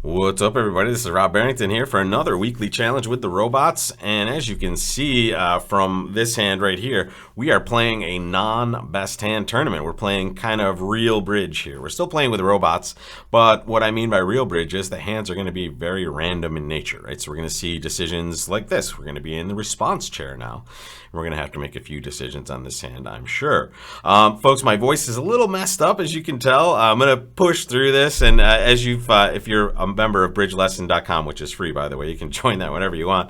What's up, everybody? This is Rob Barrington here for another weekly challenge with the robots. And as you can see from this hand right here, we are playing a non-best hand tournament. We're playing kind of real bridge here. We're still playing with robots, but what I mean by real bridge is the hands are going to be very random in nature, right? So we're going to see decisions like this. We're going to be in the response chair now. We're going to have to make a few decisions on this hand, I'm sure. Folks, my voice is a little messed up, as you can tell. I'm going to push through this, and if you're a member of bridgelesson.com, which is free, by the way, you can join that whenever you want.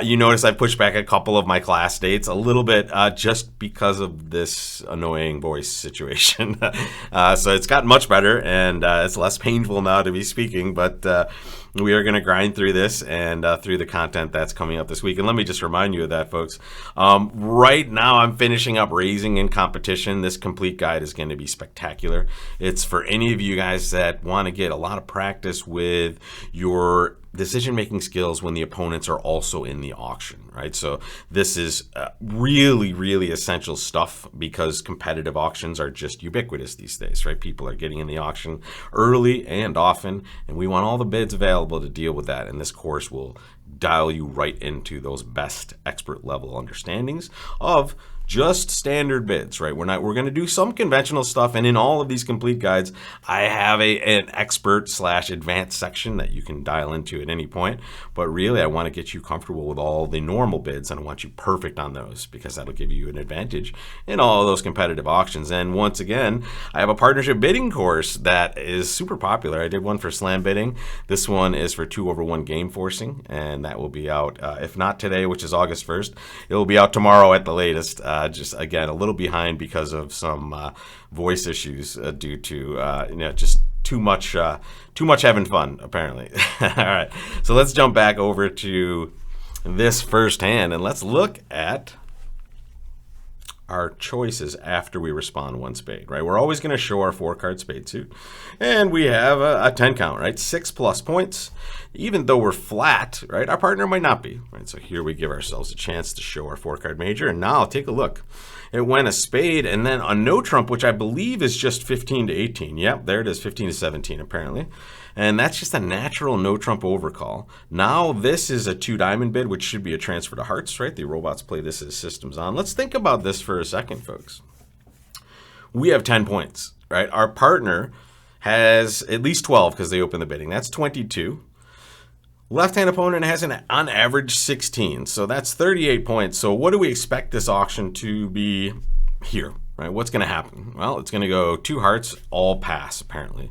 You notice I pushed back a couple of my class dates a little bit just because of this annoying voice situation. So it's gotten much better, and it's less painful now to be speaking, but we are going to grind through this and through the content that's coming up this week. And let me just remind you of that, folks. Right now, I'm finishing up Raising in Competition. This complete guide is going to be spectacular. It's for any of you guys that want to get a lot of practice with your decision-making skills when the opponents are also in the auction, right? So this is really, really essential stuff because competitive auctions are just ubiquitous these days, right? People are getting in the auction early and often, and we want all the bids available to deal with that. And this course will dial you right into those best expert level understandings of just standard bids, right? We're going to do some conventional stuff, and in all of these complete guides, I have an expert / advanced section that you can dial into at any point. But really, I want to get you comfortable with all the normal bids, and I want you perfect on those because that'll give you an advantage in all of those competitive auctions. And once again, I have a partnership bidding course that is super popular. I did one for slam bidding. This one is for 2/1 game forcing, and that will be out, if not today, which is August 1st, it will be out tomorrow at the latest. Just again a little behind because of some voice issues due to just too much having fun apparently. All right, so let's jump back over to this first hand and let's look at our choices after we respond one spade, right? We're always going to show our 4-card spade suit, and we have a 10 count, right? 6+ points. Even though we're flat, right, our partner might not be, right? So here we give ourselves a chance to show our 4-card major, and now take a look. It went a spade and then a no trump, which I believe is just 15 to 18. Yep, there it is, 15 to 17 apparently. And that's just a natural no trump overcall. Now this is a 2-diamond bid, which should be a transfer to hearts, right? The robots play this as systems on. Let's think about this for a second, folks. We have 10 points, right? Our partner has at least 12 because they open the bidding. That's 22. Left-hand opponent has on average 16, so that's 38 points. So what do we expect this auction to be here, right? What's going to happen? Well, it's going to go 2 hearts, all pass, apparently.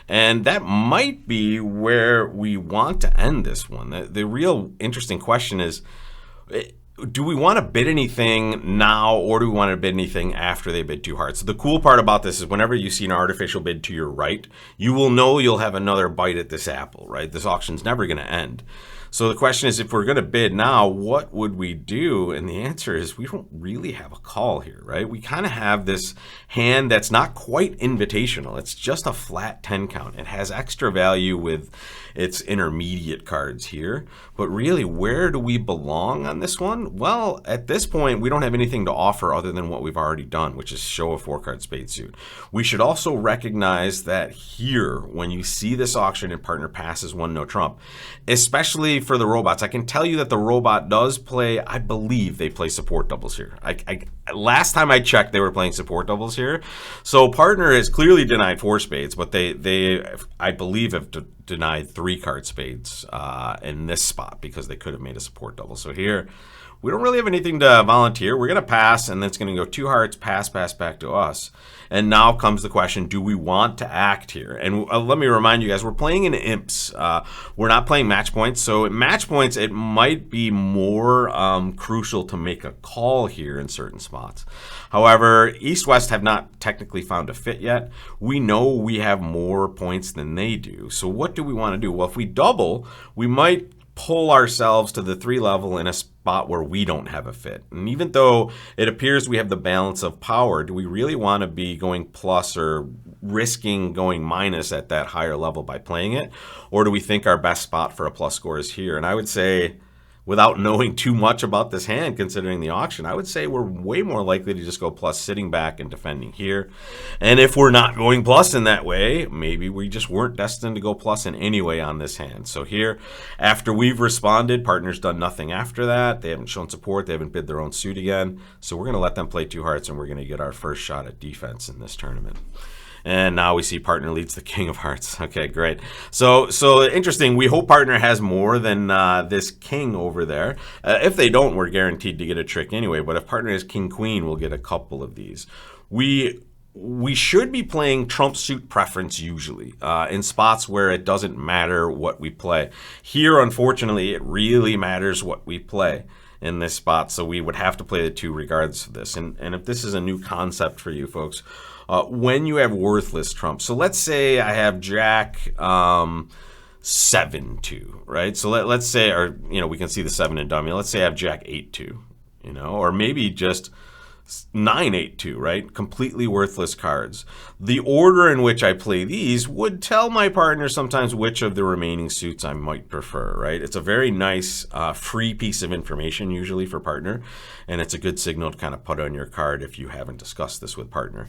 And that might be where we want to end this one. The real interesting question is, do we want to bid anything now, or do we want to bid anything after they bid 2 hearts? So the cool part about this is whenever you see an artificial bid to your right, you will know you'll have another bite at this apple, right? This auction's never going to end. So the question is, if we're going to bid now, what would we do? And the answer is we don't really have a call here, right? We kind of have this hand that's not quite invitational. It's just a flat 10 count. It has extra value with its intermediate cards here. But really, where do we belong on this one? Well, at this point, we don't have anything to offer other than what we've already done, which is show a 4-card spade suit. We should also recognize that here, when you see this auction and partner passes 1 no trump, especially for the robots, I can tell you that the robot does play, I believe they play support doubles here. Last time I checked, they were playing support doubles here. So partner has clearly denied 4 spades, but they I believe have denied 3-card spades in this spot because they could have made a support double. So here, we don't really have anything to volunteer. We're going to pass, and then it's going to go 2 hearts, pass back to us. And now comes the question, do we want to act here? And let me remind you guys, we're playing in imps. We're not playing match points. So at match points, it might be more crucial to make a call here in certain spots. However, East-West have not technically found a fit yet. We know we have more points than they do. So what do we want to do? Well, if we double, we might pull ourselves to the 3 level in a spot where we don't have a fit. And even though it appears we have the balance of power, do we really want to be going plus or risking going minus at that higher level by playing it? Or do we think our best spot for a plus score is here? And I would say without knowing too much about this hand, considering the auction, I would say we're way more likely to just go plus sitting back and defending here. And if we're not going plus in that way, maybe we just weren't destined to go plus in any way on this hand. So here, after we've responded, partner's done nothing after that. They haven't shown support. They haven't bid their own suit again. So we're going to let them play 2 hearts, and we're going to get our first shot at defense in this tournament. And now we see partner leads the king of hearts. Okay, great. So interesting. We hope partner has more than this king over there. If they don't, we're guaranteed to get a trick anyway. But if partner has king queen, we'll get a couple of these. We should be playing trump suit preference usually in spots where it doesn't matter what we play. Here, unfortunately, it really matters what we play in this spot. So we would have to play the 2 regardless of this. And if this is a new concept for you folks, when you have worthless trumps. So let's say I have Jack 7-2, right? So let's say, or we can see the 7 in dummy. Let's say I have Jack 8-2, or maybe just 9-8-2, right? Completely worthless cards. The order in which I play these would tell my partner sometimes which of the remaining suits I might prefer, right? It's a very nice free piece of information usually for partner, and it's a good signal to kind of put on your card if you haven't discussed this with partner.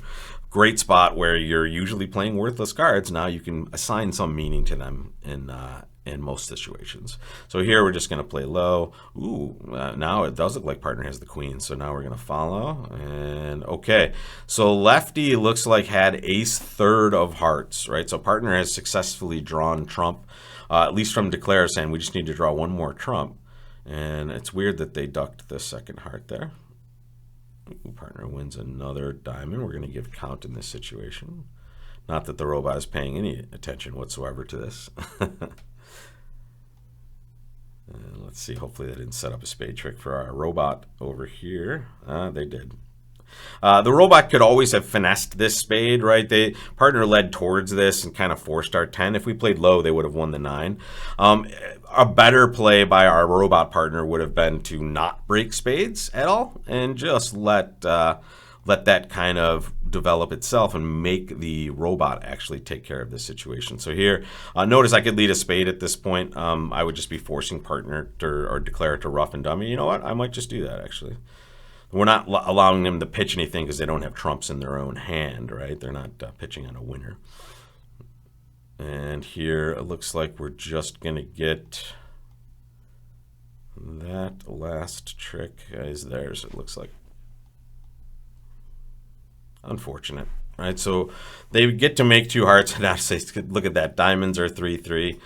Great spot where you're usually playing worthless cards. Now you can assign some meaning to them in most situations. So here we're just going to play low. Ooh, now it does look like partner has the queen. So now we're going to follow. And okay, so lefty looks like had ace 3rd of hearts, right? So partner has successfully drawn trump, at least from declare, saying we just need to draw 1 more trump. And it's weird that they ducked the 2nd heart there. Ooh, partner wins another diamond. We're going to give count in this situation. Not that the robot is paying any attention whatsoever to this. Let's see, hopefully they didn't set up a spade trick for our robot over here. They did. The robot could always have finessed this spade, right? Partner led towards this and kind of forced our 10. If we played low, they would have won the 9. A better play by our robot partner would have been to not break spades at all and just let that kind of develop itself and make the robot actually take care of this situation. So here, notice I could lead a spade at this point. I would just be forcing partner or declare it to rough and dummy. You know what? I might just do that, actually. We're not allowing them to pitch anything because they don't have trumps in their own hand, right? They're not pitching on a winner. And here it looks like we're just going to get that last trick is theirs, it looks like. Unfortunate, right? So they get to make 2 hearts and now say, look at that, diamonds are 3-3.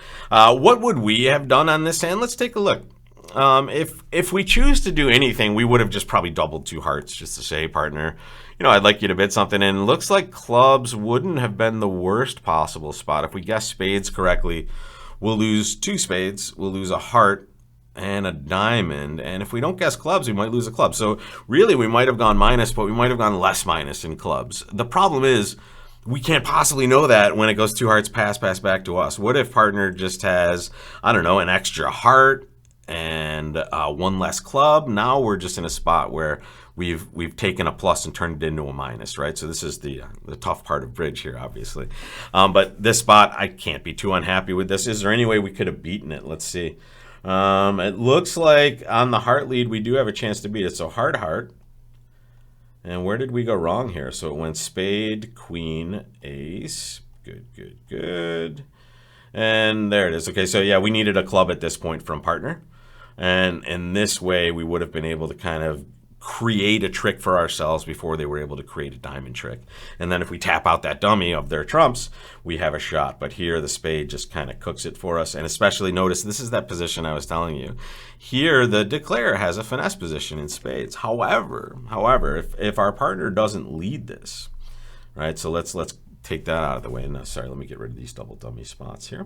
What would we have done on this hand? Let's take a look. If we choose to do anything, we would have just probably doubled 2 hearts just to say, partner, I'd like you to bid something. And it looks like clubs wouldn't have been the worst possible spot. If we guess spades correctly, we'll lose 2 spades, we'll lose a heart and a diamond. And if we don't guess clubs, we might lose a club. So really, we might have gone minus, but we might have gone less minus in clubs. The problem is, we can't possibly know that when it goes 2 hearts pass back to us. What if partner just has, I don't know, an extra heart and 1 less club? Now we're just in a spot where we've taken a plus and turned it into a minus, right? So this is the tough part of bridge here, obviously. But this spot, I can't be too unhappy with this. Is there any way we could have beaten it? Let's see. It looks like on the heart lead, we do have a chance to beat it. So heart. And where did we go wrong here? So it went spade, queen, ace. Good. And there it is. Okay, so yeah, we needed a club at this point from partner. And in this way, we would have been able to kind of create a trick for ourselves before they were able to create a diamond trick. And then if we tap out that dummy of their trumps, we have a shot. But here, the spade just kind of cooks it for us. And especially notice, this is that position I was telling you. Here, the declare has a finesse position in spades. However, if our partner doesn't lead this, right? So let's take that out of the way. No, sorry, let me get rid of these double dummy spots here.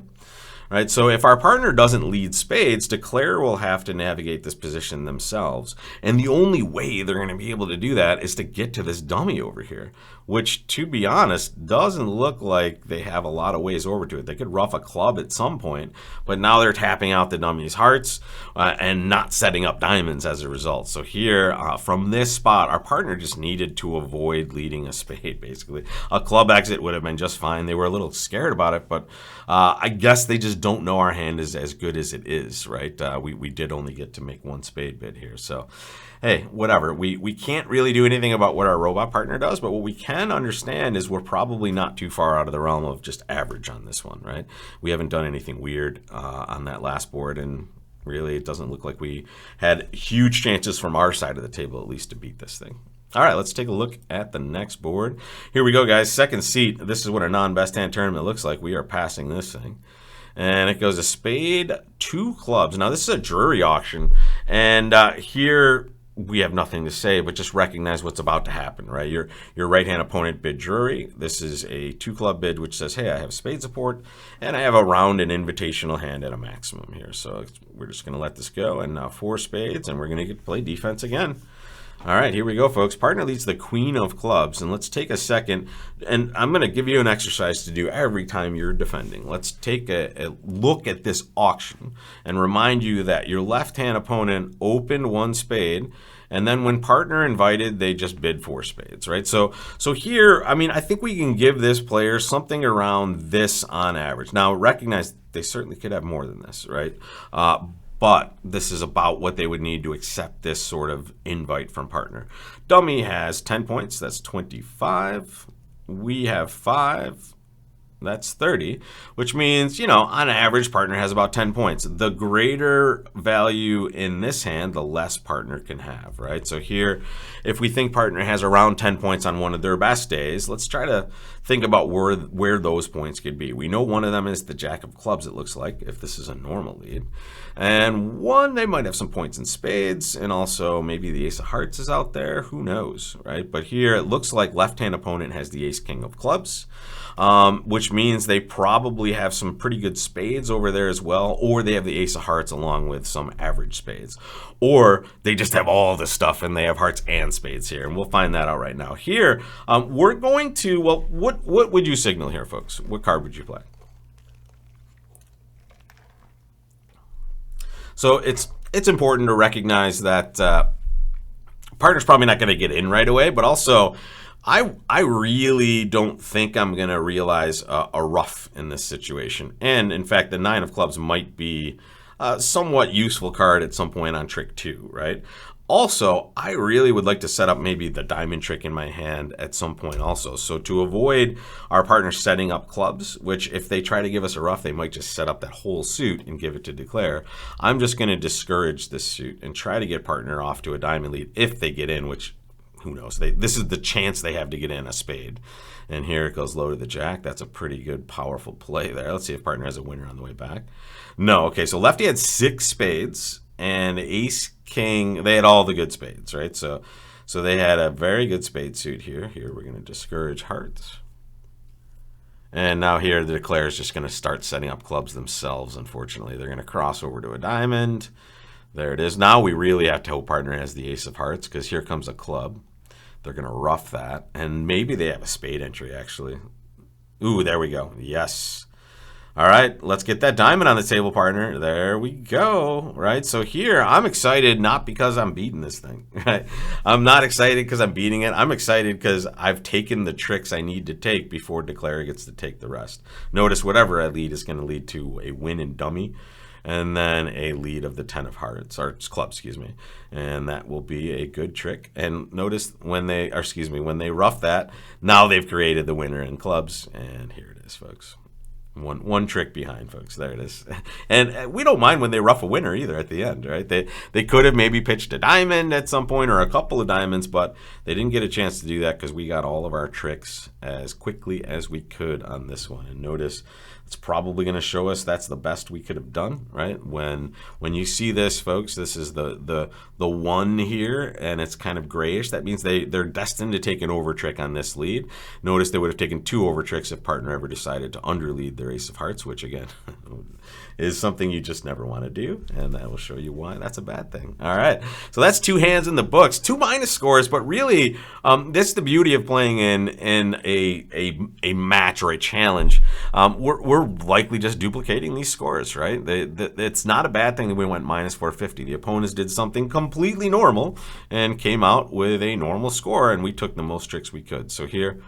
Right, so if our partner doesn't lead spades, declare will have to navigate this position themselves. And the only way they're going to be able to do that is to get to this dummy over here, which, to be honest, doesn't look like they have a lot of ways over to it. They could rough a club at some point, but now they're tapping out the dummy's hearts and not setting up diamonds as a result. So here, from this spot, our partner just needed to avoid leading a spade, basically. A club exit would have been just fine. They were a little scared about it, but I guess they just don't know our hand is as good as it is, right? We did only get to make one spade bid here, so hey, whatever. We can't really do anything about what our robot partner does, but what we can understand is we're probably not too far out of the realm of just average on this one, right? We haven't done anything weird on that last board, and really it doesn't look like we had huge chances from our side of the table at least to beat this thing. All right, let's take a look at the next board. Here we go, guys. Second seat. This is what a non-best hand tournament looks like. We are passing this thing. And it goes a spade, 2 clubs. Now, this is a Drury auction, and here we have nothing to say, but just recognize what's about to happen, right? Your right-hand opponent bid Drury. This is a 2-club bid, which says, hey, I have spade support, and I have a round and invitational hand at a maximum here. So we're just going to let this go, and now 4 spades, and we're going to get to play defense again. All right, here we go, folks. Partner leads the queen of clubs, and let's take a second, and I'm going to give you an exercise to do every time you're defending. Let's take a look at this auction and remind you that your left-hand opponent opened 1 spade, and then when partner invited, they just bid 4 spades, right? So here, I mean, I think we can give this player something around this on average. Now, recognize they certainly could have more than this, right? But this is about what they would need to accept this sort of invite from partner. Dummy has 10 points. That's 25. We have 5. That's 30, which means, you know, on average, partner has about 10 points. The greater value in this hand, the less partner can have, right? So here, if we think partner has around 10 points on one of their best days, let's try to think about where those points could be. We know one of them is the jack of clubs, it looks like, if this is a normal lead. And one, they might have some points in spades, and also maybe the ace of hearts is out there. Who knows, right? But here, it looks like left-hand opponent has the ace king of clubs, which means they probably have some pretty good spades over there as well, or they have the ace of hearts along with some average spades, or they just have all this stuff and they have hearts and spades here, and we'll find that out right now. Here, we're going to, well, what would you signal here, folks? What card would you play? So it's important to recognize that partner's probably not going to get in right away, but also I really don't think I'm going to realize a ruff in this situation. And in fact, the 9 of clubs might be a somewhat useful card at some point on trick 2, right? Also, I really would like to set up maybe the diamond trick in my hand at some point also. So to avoid our partner setting up clubs, which if they try to give us a ruff, they might just set up that whole suit and give it to declare. I'm just going to discourage this suit and try to get partner off to a diamond lead if they get in, which who knows? This is the chance they have to get in, a spade. And here it goes low to the jack. That's a pretty good, powerful play there. Let's see if partner has a winner on the way back. No. Okay, so lefty had 6 spades and ace, king. They had all the good spades, right? So they had a very good spade suit here. Here we're going to discourage hearts. And now here the declare is just going to start setting up clubs themselves, unfortunately. They're going to cross over to a diamond. There it is. Now we really have to hope partner has the ace of hearts, because here comes a club. They're going to ruff that. And maybe they have a spade entry, actually. Ooh, there we go. Yes. All right, let's get that diamond on the table, partner. There we go, right? So here, I'm excited not because I'm beating this thing, right? I'm not excited because I'm beating it. I'm excited because I've taken the tricks I need to take before declare gets to take the rest. Notice whatever I lead is going to lead to a win in dummy, and then a lead of the 10 of hearts, or clubs, excuse me. And that will be a good trick. And notice when they rough that, now they've created the winner in clubs, and here it is, folks. One trick behind, folks. There it is. And we don't mind when they rough a winner either at the end, right? They could have maybe pitched a diamond at some point or a couple of diamonds, but they didn't get a chance to do that because we got all of our tricks as quickly as we could on this one. And notice it's probably going to show us that's the best we could have done, right? When you see this, folks, this is the 1 here, and it's kind of grayish. That means they're destined to take an over trick on this lead. Notice they would have taken 2 over tricks if partner ever decided to underlead their ace of hearts, which again is something you just never want to do, and I will show you why that's a bad thing. All right, so that's 2 hands in the books, 2 minus scores, but really this is the beauty of playing in a match or a challenge. We're likely just duplicating these scores, right? It's not a bad thing that we went minus 450. The opponents did something completely normal and came out with a normal score, and we took the most tricks we could. So here,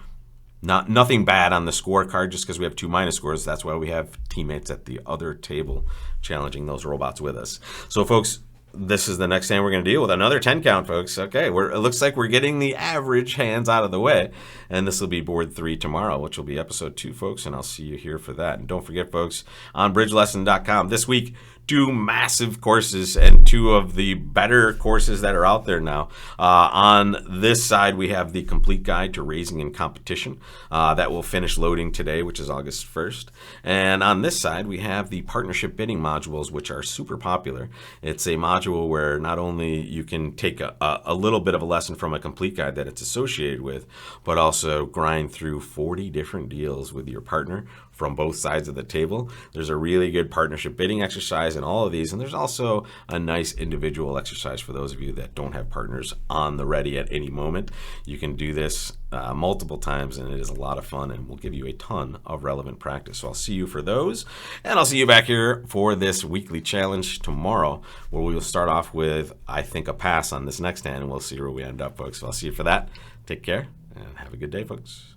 Nothing bad on the scorecard just because we have 2 minus scores. That's why we have teammates at the other table challenging those robots with us. So, folks, this is the next hand we're going to deal with. Another 10 count, folks. Okay, it looks like we're getting the average hands out of the way. And this will be board 3 tomorrow, which will be episode 2, folks. And I'll see you here for that. And don't forget, folks, on bridgelesson.com this week, 2 massive courses and 2 of the better courses that are out there now. On this side, we have the complete guide to raising in competition that will finish loading today, which is August 1st. And on this side, we have the partnership bidding modules, which are super popular. It's a module where not only you can take a little bit of a lesson from a complete guide that it's associated with, but also grind through 40 different deals with your partner from both sides of the table. There's a really good partnership bidding exercise in all of these, and there's also a nice individual exercise for those of you that don't have partners on the ready at any moment. You can do this multiple times, and it is a lot of fun and will give you a ton of relevant practice. So I'll see you for those, and I'll see you back here for this weekly challenge tomorrow, where we will start off with, I think, a pass on this next hand, and we'll see where we end up, folks. So I'll see you for that. Take care, and have a good day, folks.